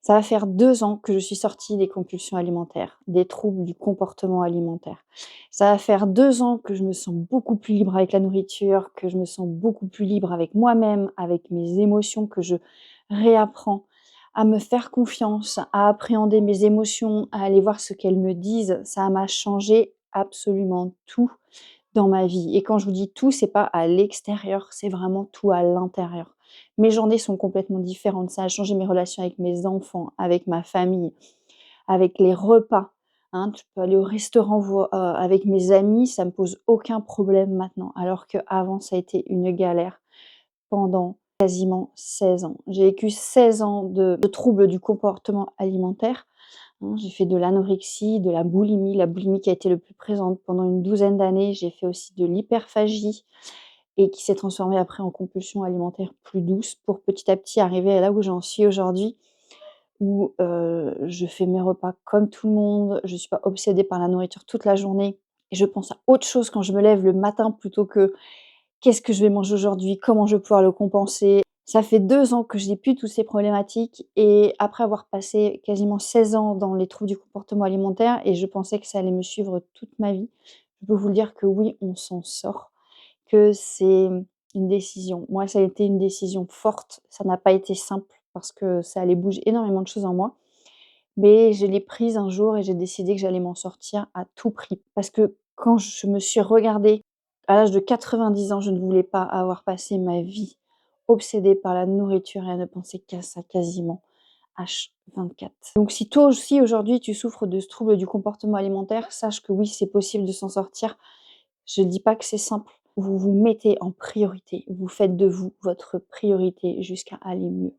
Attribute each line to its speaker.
Speaker 1: Ça va faire 2 ans que je suis sortie des compulsions alimentaires, des troubles du comportement alimentaire. Ça va faire 2 ans que je me sens beaucoup plus libre avec la nourriture, que je me sens beaucoup plus libre avec moi-même, avec mes émotions, que je réapprends à me faire confiance, à appréhender mes émotions, à aller voir ce qu'elles me disent. Ça m'a changé absolument tout dans ma vie et quand je vous dis tout, c'est pas à l'extérieur, c'est vraiment tout à l'intérieur. Mes journées sont complètement différentes, ça a changé mes relations avec mes enfants, avec ma famille, avec les repas, hein. Je peux aller au restaurant avec mes amis, ça me pose aucun problème maintenant, alors qu'avant ça a été une galère pendant quasiment 16 ans. J'ai vécu 16 ans de troubles du comportement alimentaire, hein. J'ai fait de l'anorexie, de la boulimie qui a été le plus présente pendant une douzaine d'années. J'ai fait aussi de l'hyperphagie et qui s'est transformée après en compulsion alimentaire plus douce pour petit à petit arriver à là où j'en suis aujourd'hui, où, je fais mes repas comme tout le monde, je suis pas obsédée par la nourriture toute la journée et je pense à autre chose quand je me lève le matin plutôt que: «Qu'est-ce que je vais manger aujourd'hui? Comment je vais pouvoir le compenser?» Ça fait 2 ans que je n'ai plus toutes ces problématiques et après avoir passé quasiment 16 ans dans les troubles du comportement alimentaire et je pensais que ça allait me suivre toute ma vie, je peux vous le dire que oui, on s'en sort, que c'est une décision. Moi, ça a été une décision forte, ça n'a pas été simple parce que ça allait bouger énormément de choses en moi, mais je l'ai prise un jour et j'ai décidé que j'allais m'en sortir à tout prix. Parce que quand je me suis regardée à l'âge de 90 ans, je ne voulais pas avoir passé ma vie obsédée par la nourriture et à ne penser qu'à ça quasiment H24. Donc si toi aussi aujourd'hui tu souffres de ce trouble du comportement alimentaire, sache que oui, c'est possible de s'en sortir. Je ne dis pas que c'est simple. Vous vous mettez en priorité, vous faites de vous votre priorité jusqu'à aller mieux.